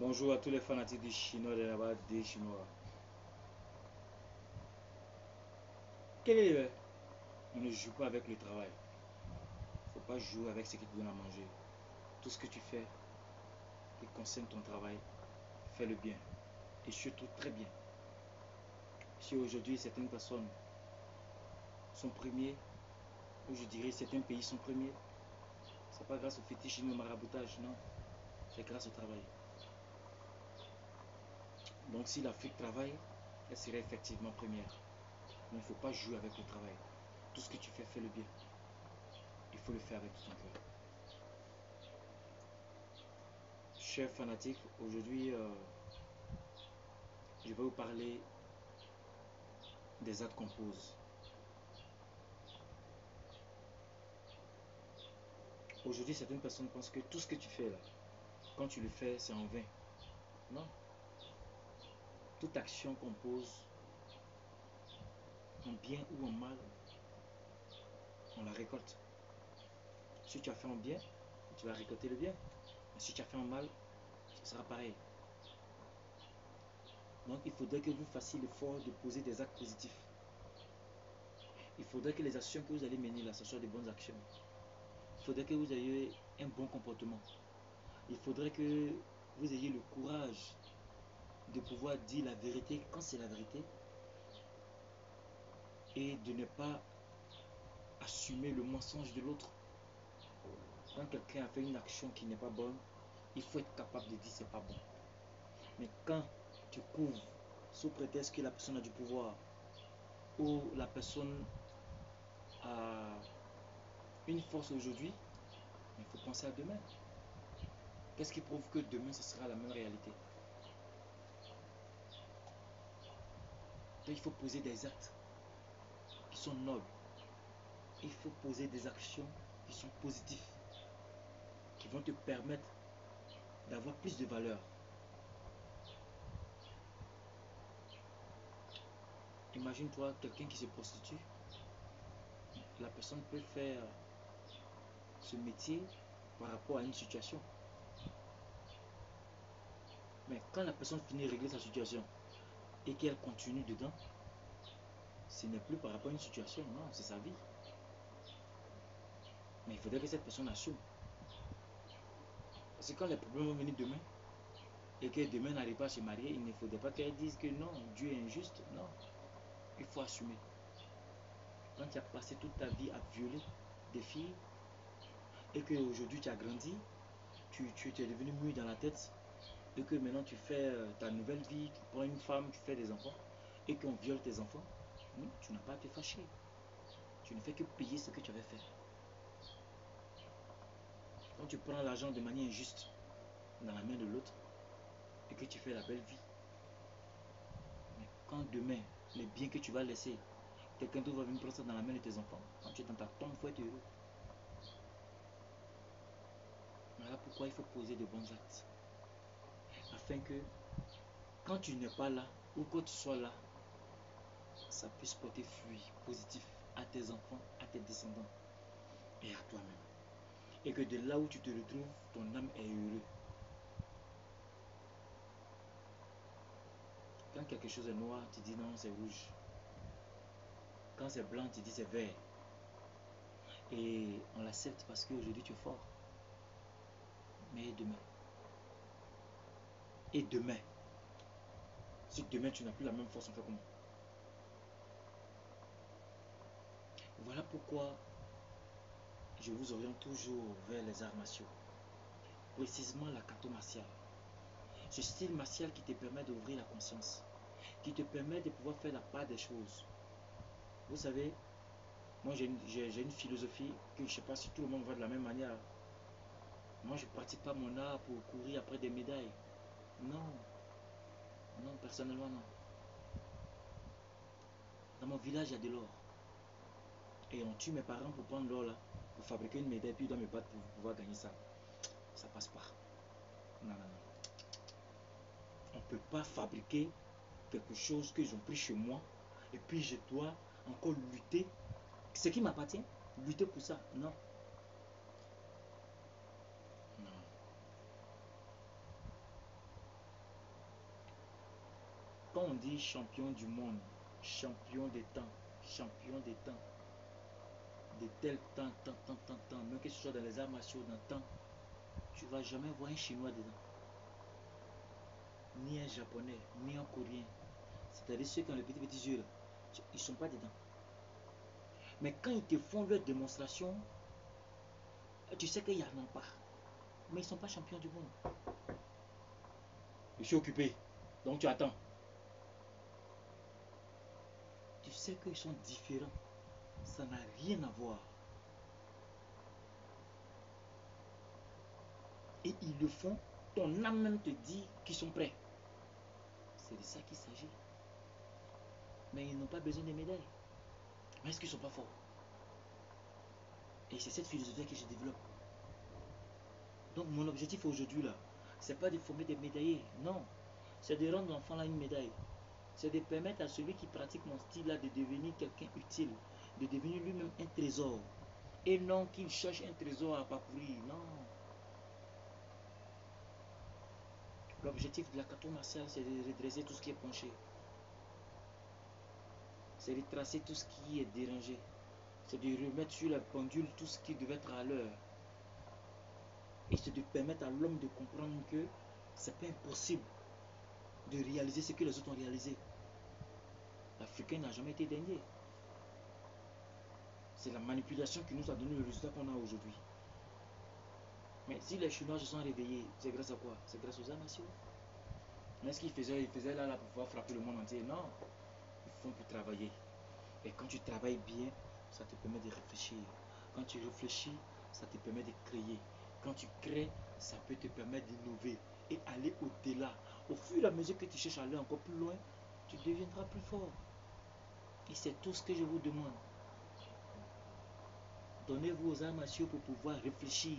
Bonjour à tous les fanatiques du chinois de là-bas, des chinois. Quel est le... On ne joue pas avec le travail. Faut pas jouer avec ce qui te donne à manger. Tout ce que tu fais qui concerne ton travail, fais-le bien. Et surtout très bien. Si aujourd'hui certaines personnes sont premiers, ou je dirais certains pays sont premiers, c'est pas grâce au fétichisme au maraboutage, non. C'est grâce au travail. Donc si l'Afrique travaille, elle serait effectivement première. Mais il ne faut pas jouer avec le travail. Tout ce que tu fais, fais-le bien. Il faut le faire avec tout ton cœur. Chers fanatiques, aujourd'hui, je vais vous parler des actes qu'on pose. Aujourd'hui, certaines personnes pensent que tout ce que tu fais là, quand tu le fais, c'est en vain. Non. Toute action qu'on pose, en bien ou en mal, on la récolte. Si tu as fait en bien, tu vas récolter le bien. Mais si tu as fait en mal, ce sera pareil. Donc il faudrait que vous fassiez l'effort de poser des actes positifs. Il faudrait que les actions que vous allez mener là, ce soient des bonnes actions. Il faudrait que vous ayez un bon comportement. Il faudrait que vous ayez le courage de pouvoir dire la vérité quand c'est la vérité et de ne pas assumer le mensonge de l'autre. Quand quelqu'un a fait une action qui n'est pas bonne, il faut être capable de dire c'est pas bon. Mais quand tu couvres sous prétexte que la personne a du pouvoir ou la personne a une force aujourd'hui, il faut penser à demain. Qu'est-ce qui prouve que demain ce sera la même réalité? Donc il faut poser des actes qui sont nobles. Il faut poser des actions qui sont positives, qui vont te permettre d'avoir plus de valeur. Imagine-toi quelqu'un qui se prostitue. La personne peut faire ce métier par rapport à une situation. Mais quand la personne finit de régler sa situation et qu'elle continue dedans, ce n'est plus par rapport à une situation, non, c'est sa vie. Mais il faudrait que cette personne assume. Parce que quand les problèmes vont venir demain, et que demain n'arrive pas à se marier, il ne faudrait pas qu'elle dise que non, Dieu est injuste. Non, il faut assumer. Quand tu as passé toute ta vie à violer des filles, et qu'aujourd'hui tu as grandi, tu es devenu mûr dans la tête, et que maintenant tu fais ta nouvelle vie, tu prends une femme, tu fais des enfants, et qu'on viole tes enfants, non, tu n'as pas à te fâcher. Tu ne fais que payer ce que tu avais fait. Quand tu prends l'argent de manière injuste dans la main de l'autre, et que tu fais la belle vie, mais quand demain, les biens que tu vas laisser, quelqu'un d'autre va venir prendre ça dans la main de tes enfants, quand tu es dans ta tombe, il faut être heureux. Voilà pourquoi il faut poser de bons actes. Afin que quand tu n'es pas là, ou que tu sois là, ça puisse porter fruit positif à tes enfants, à tes descendants et à toi-même. Et que de là où tu te retrouves, ton âme est heureuse. Quand quelque chose est noir, tu dis non, c'est rouge. Quand c'est blanc, tu dis c'est vert. Et on l'accepte parce qu'aujourd'hui tu es fort. Mais demain. Et demain. Si demain tu n'as plus la même force, on fait comment? Voilà pourquoi je vous oriente toujours vers les arts martiaux. Précisément la kata martiale. Ce style martial qui te permet d'ouvrir la conscience. Qui te permet de pouvoir faire la part des choses. Vous savez, moi j'ai une philosophie que je ne sais pas si tout le monde voit de la même manière. Moi je ne pratique pas mon art pour courir après des médailles. Non. Non, personnellement non. Dans mon village, il y a de l'or. Et on tue mes parents pour prendre l'or là, pour fabriquer une médaille, puis ils doivent me battre pour pouvoir gagner ça. Ça passe pas. Non, non, non. On ne peut pas fabriquer quelque chose que j'ai pris chez moi, et puis je dois encore lutter. Ce qui m'appartient, lutter pour ça. Non. Non. quand on dit champion du monde, champion des temps, de tel temps, même que ce soit dans les arts martiaux, dans le temps, tu ne vas jamais voir un Chinois dedans. Ni un Japonais, ni un Coréen. C'est-à-dire ceux qui ont les petits yeux là, ils ne sont pas dedans. Mais quand ils te font leur démonstration, tu sais qu'il y en a pas. Mais ils ne sont pas champions du monde. Je suis occupé, donc tu attends. Tu sais qu'ils sont différents. Ça n'a rien à voir. Et ils le font, ton âme même te dit qu'ils sont prêts. C'est de ça qu'il s'agit. Mais ils n'ont pas besoin de médailles. Mais est-ce qu'ils ne sont pas forts? Et c'est cette philosophie que je développe. Donc mon objectif aujourd'hui là, c'est pas de former des médaillés, non. C'est de rendre l'enfant là une médaille. C'est de permettre à celui qui pratique mon style là de devenir quelqu'un utile, de devenir lui-même un trésor. Et non qu'il cherche un trésor à parcourir, non. L'objectif de la kato martiale, c'est de redresser tout ce qui est penché. C'est de tracer tout ce qui est dérangé. C'est de remettre sur la pendule tout ce qui devait être à l'heure. Et c'est de permettre à l'homme de comprendre que c'est pas impossible de réaliser ce que les autres ont réalisé. L'Africain n'a jamais été dernier. C'est la manipulation qui nous a donné le résultat qu'on a aujourd'hui. Mais si les Chinois se sont réveillés, c'est grâce à quoi? C'est grâce aux arts martiaux. Mais ce qu'ils faisaient, là pour pouvoir frapper le monde entier. Non, ils font pour travailler. Et quand tu travailles bien, ça te permet de réfléchir. Quand tu réfléchis, ça te permet de créer. Quand tu crées, ça peut te permettre d'innover et aller au-delà. Au fur et à mesure que tu cherches à aller encore plus loin, tu deviendras plus fort. Et c'est tout ce que je vous demande. Donnez-vous aux arts martiaux pour pouvoir réfléchir,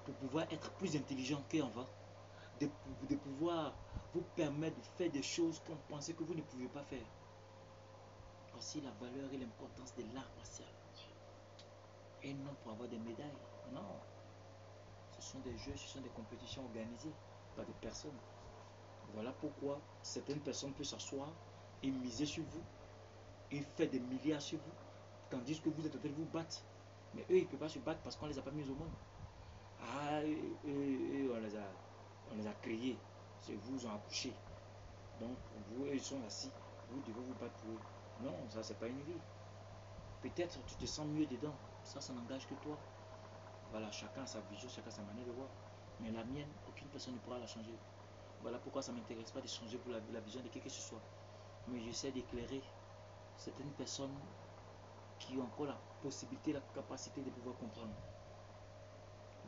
pour pouvoir être plus intelligent qu'en va, de pouvoir vous permettre de faire des choses qu'on pensait que vous ne pouviez pas faire. Voici la valeur et l'importance de l'art martial. Et non pour avoir des médailles, non. Ce sont des jeux, ce sont des compétitions organisées par des personnes. Voilà pourquoi certaines personnes peuvent s'asseoir et miser sur vous et faire des milliards sur vous, tandis que vous êtes en train de vous battre. Mais eux, ils ne peuvent pas se battre parce qu'on ne les a pas mis au monde. Ah, on les a créés. C'est vous, ont accouché. Donc, vous, eux, ils sont assis. Vous devez vous battre pour eux. Non, ça, c'est pas une vie. Peut-être tu te sens mieux dedans. Ça n'engage que toi. Voilà, chacun a sa vision, chacun a sa manière de voir. Mais la mienne, aucune personne ne pourra la changer. Voilà pourquoi ça ne m'intéresse pas de changer pour la vision de qui que ce soit. Mais j'essaie d'éclairer certaines personnes qui ont encore la possibilité, la capacité de pouvoir comprendre.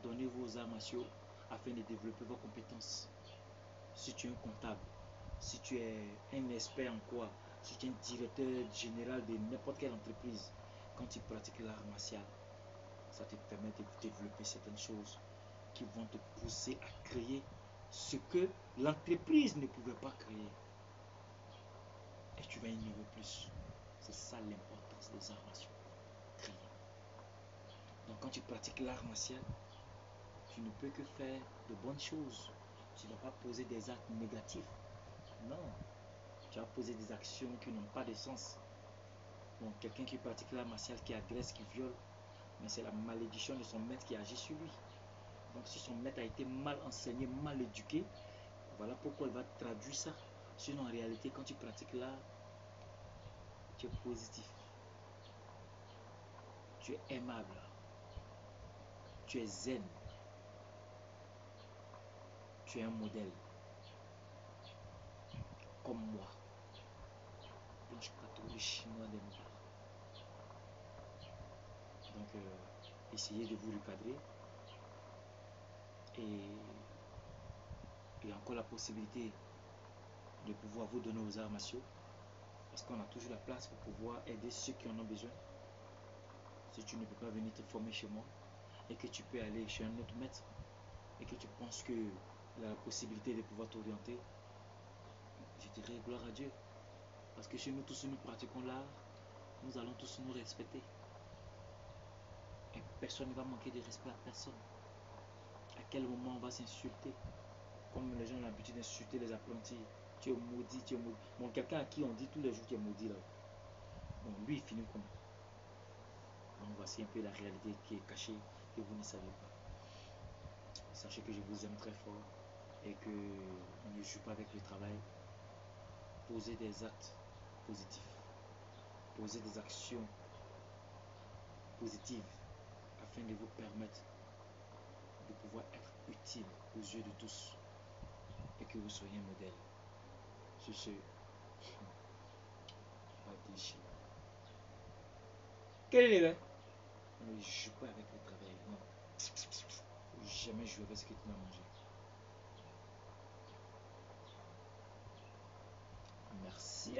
Donnez-vous aux arts martiaux afin de développer vos compétences. Si tu es un comptable, si tu es un expert en quoi, si tu es un directeur général de n'importe quelle entreprise, quand tu pratiques l'art martial, ça te permet de développer certaines choses qui vont te pousser à créer ce que l'entreprise ne pouvait pas créer. Et tu vas innover plus. C'est ça l'importance des arts martiaux. Créer. Donc quand tu pratiques l'art martial, tu ne peux que faire de bonnes choses. Tu ne vas pas poser des actes négatifs. Non. Tu vas poser des actions qui n'ont pas de sens. Bon, quelqu'un qui pratique l'art martial, qui agresse, qui viole, mais c'est la malédiction de son maître qui agit sur lui. Donc si son maître a été mal enseigné, mal éduqué, voilà pourquoi il va traduire ça. Sinon en réalité, quand tu pratiques l'art, tu es positif. Tu es aimable. Tu es zen. Tu es un modèle. Comme moi. Blanche catholique chinois des noirs. Donc, essayez de vous recadrer. Et il y a encore la possibilité de pouvoir vous donner aux arts martiaux. Parce qu'on a toujours la place pour pouvoir aider ceux qui en ont besoin. Si tu ne peux pas venir te former chez moi et que tu peux aller chez un autre maître et que tu penses qu'il a la possibilité de pouvoir t'orienter, je dirais gloire à Dieu. Parce que chez nous tous, nous pratiquons l'art, nous allons tous nous respecter. Et personne ne va manquer de respect à personne. À quel moment on va s'insulter? Comme les gens ont l'habitude d'insulter les apprentis. Tu es maudit, tu es maudit. Bon, quelqu'un à qui on dit tous les jours tu es maudit là. Bon, lui il finit comment? Donc voici un peu la réalité qui est cachée, que vous ne savez pas. Sachez que je vous aime très fort et que ne joue pas avec le travail. Posez des actes positifs. Posez des actions positives afin de vous permettre de pouvoir être utile aux yeux de tous et que vous soyez un modèle. Sur ce, pas déchiré. Quel est le ne joue pas avec le travail. Non. Jamais jouer avec ce que tu m'as mangé. Merci.